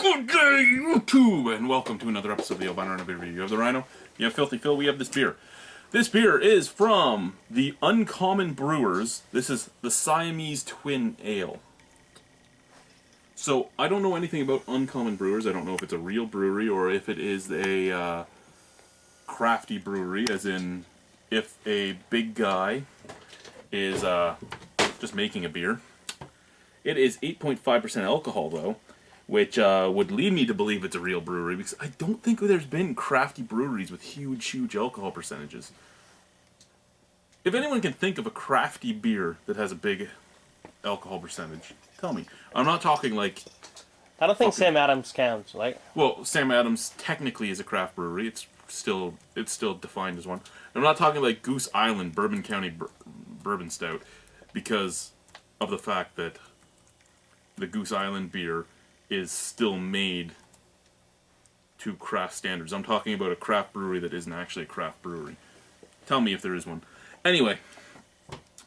Good day, YouTube, and welcome to another episode of the Albino Rhino beer review. You have the Rhino, you have Philthy Phil, we have this beer. This beer is from the Uncommon Brewers. This is the Siamese Twin Ale. So, I don't know anything about Uncommon Brewers. I don't know if it's a real brewery or if it is a crafty brewery, as in if a big guy is just making a beer. It is 8.5% alcohol, though, which would lead me to believe it's a real brewery, because I don't think there's been crafty breweries with huge alcohol percentages. If anyone can think of a crafty beer that has a big alcohol percentage, tell me. I'm not talking like... I don't think Sam Adams counts, like... Well, Sam Adams technically is a craft brewery. It's still defined as one. I'm not talking like Goose Island Bourbon County Bourbon Stout, because of the fact that the Goose Island beer is still made to craft standards. I'm talking about a craft brewery that isn't actually a craft brewery. Tell me if there is one. Anyway,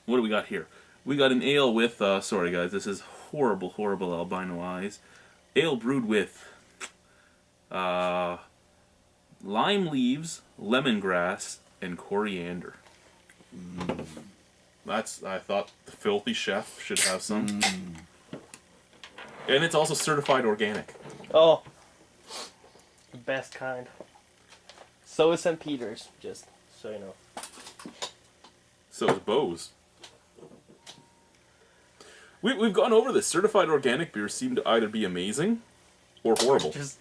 what do we got here? We got an ale with, sorry guys, this is horrible albino eyes. Ale brewed with lime leaves, lemongrass, and coriander. I thought the Philthy Chef should have some. And it's also certified organic. Oh. The best kind. So is St. Peter's, just so you know. So is Bose. We've gone over this. Certified organic beers seem to either be amazing or horrible. Just...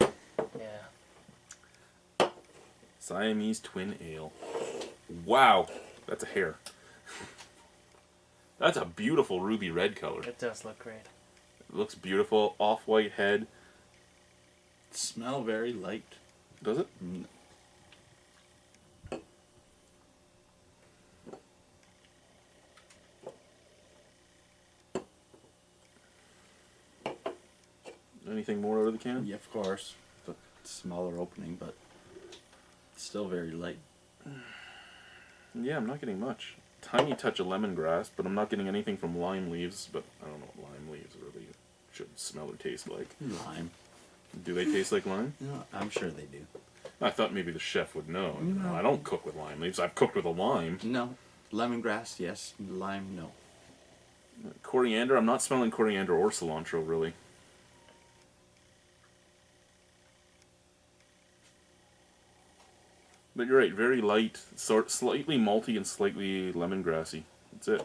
yeah. Siamese Twin Ale. Wow. That's a hair. That's a beautiful ruby red color. It does look great. It looks beautiful. Off-white head. Smell very light. Does it? Anything more out of the can? Yeah, of course. But smaller opening, but still very light. Yeah, I'm not getting much. Tiny touch of lemongrass, but I'm not getting anything from lime leaves, but I don't know what lime leaves really should smell or taste like. Lime. Do they taste like lime? No, I'm sure they do. I thought maybe the chef would know. No. I don't cook with lime leaves. I've cooked with a lime. No. Lemongrass, yes. Lime, no. Coriander, I'm not smelling coriander or cilantro, really. But you're right, very light, slightly malty and slightly lemongrassy. That's it.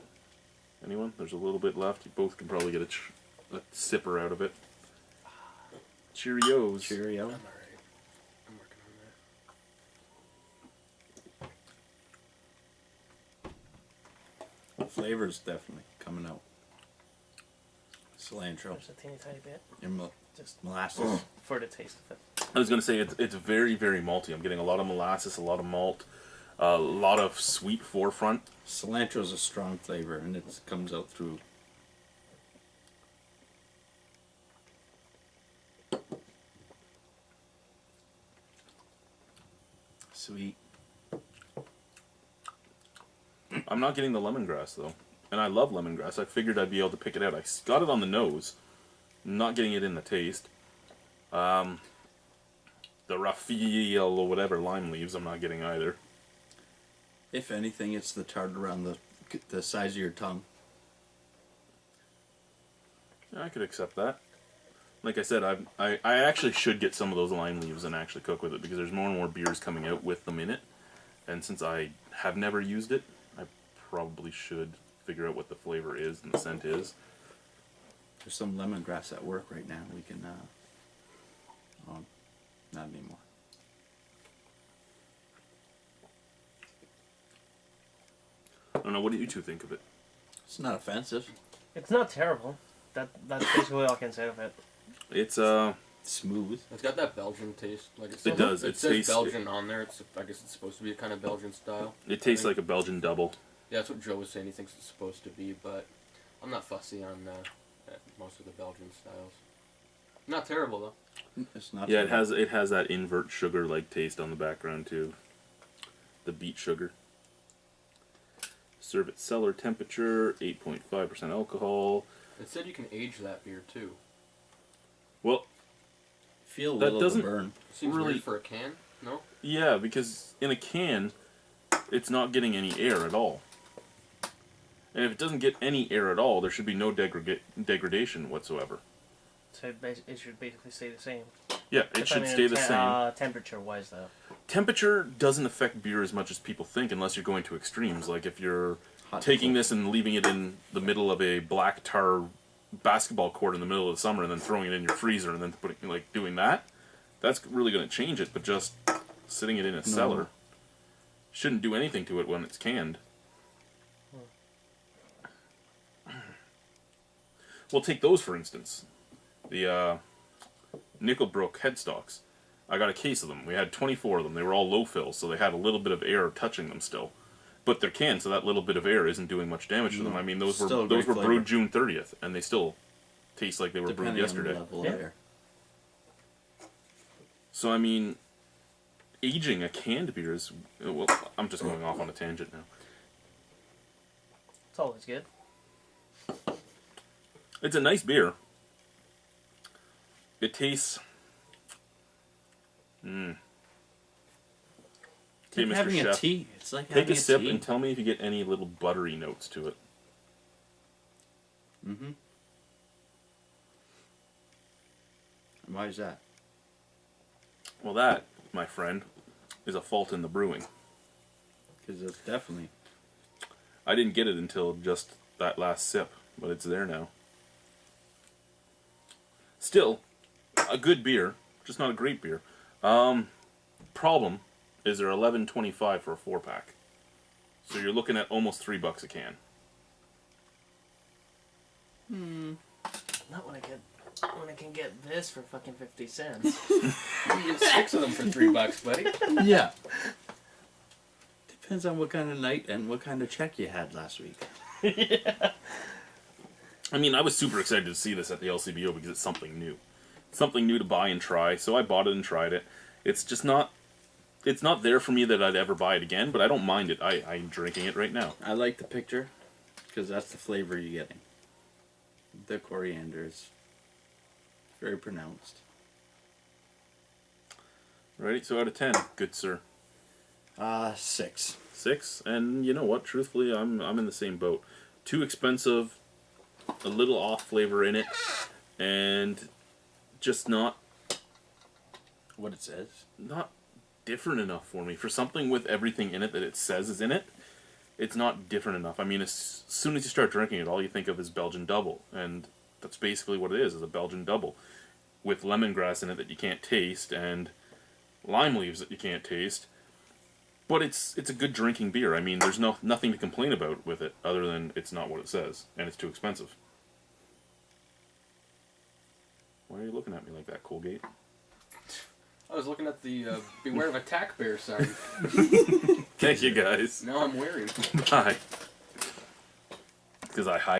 Anyone? There's a little bit left. You both can probably get a sipper out of it. Cheerios. Cheerio. I'm alright. I'm working on that. Flavor's definitely coming out. Cilantro. Just a teeny tiny bit. And Just molasses. for the taste of it. I was going to say, it's very malty. I'm getting a lot of molasses, a lot of malt, a lot of sweet forefront. Cilantro's a strong flavor, and it comes out through. Sweet. I'm not getting the lemongrass, though. And I love lemongrass. I figured I'd be able to pick it out. I got it on the nose. Not getting it in the taste. The Raphael or whatever lime leaves, I'm not getting either. If anything, it's the tart around the size of your tongue. Yeah, I could accept that. Like I said, I actually should get some of those lime leaves and actually cook with it, because there's more and more beers coming out with them in it. And since I have never used it, I probably should figure out what the flavor is and the scent is. There's some lemongrass at work right now. We can, not anymore. I don't know, what do you two think of it? It's not offensive. It's not terrible. That's basically all I can say of it. It's Smooth. It's got that Belgian taste. Like It does. It It says tastes- Belgian on there. I guess it's supposed to be a kind of Belgian style. it tastes like a Belgian double. Yeah, that's what Joe was saying. He thinks it's supposed to be, but I'm not fussy on most of the Belgian styles. Not terrible though. It's not. Yeah, it has that invert sugar like taste on the background too. The beet sugar. Serve at cellar temperature, 8.5% alcohol. It said you can age that beer too. Well, feel a That little doesn't- of the burn. Seems Really- weird for a can. No. Yeah, because in a can, it's not getting any air at all. And if it doesn't get any air at all, there should be no degradation whatsoever. So it should basically stay the same. Yeah, it should stay the same. Temperature-wise, though. Temperature doesn't affect beer as much as people think unless you're going to extremes. Like if you're Hot taking cold. this and leaving it in the middle of a black tar basketball court in the middle of the summer and then throwing it in your freezer and then doing that, that's really going to change it. But just sitting it in a cellar shouldn't do anything to it when it's canned. Well, take those for instance. The Nickelbrook headstocks. I got a case of them. We had 24 of them. They were all low fill, so they had a little bit of air touching them still. But they're canned, so that little bit of air isn't doing much damage to them. I mean, those Still a were great flavor. brewed June 30th, and they still taste like they were Depending brewed yesterday. on the level Yeah. of air. So I mean, aging a canned beer is well. I'm just going off on a tangent now. It's always good. It's a nice beer. It tastes. Okay, It's like Mr. having a Chef. tea. It's like Take having a sip tea. and tell me if you get any little buttery notes to it. Mm-hmm. Why is that? Well, that, my friend, is a fault in the brewing. Because it's definitely... I didn't get it until just that last sip, but it's there now. Still, a good beer, just not a great beer. Problem is they're $11.25 for a 4-pack. So you're looking at almost $3 a can. Not when I can get this for fucking 50 cents. You get 6 of them for $3, buddy. Yeah. Depends on what kind of night and what kind of check you had last week. I mean, I was super excited to see this at the LCBO because it's something new. Something new to buy and try, so I bought it and tried it. It's just not... It's not there for me that I'd ever buy it again, but I don't mind it. I'm drinking it right now. I like the picture because that's the flavor you're getting. The coriander is very pronounced. Ready? So out of 10, good sir. 6. 6, and you know what? Truthfully, I'm in the same boat. Too expensive, a little off flavor in it, and just not What it says. different enough for me. For something with everything in it that it says is in it, it's not different enough. I mean, as soon as you start drinking it, all you think of is Belgian double, and that's basically what it is a Belgian double with lemongrass in it that you can't taste and lime leaves that you can't taste. But it's a good drinking beer. I mean, there's nothing to complain about with it other than it's not what it says and it's too expensive. Why are you looking at me like that, Colgate? I was looking at the Beware of Attack Bear sign. Thank you guys. Now I'm wearing. Bye. Because I hide.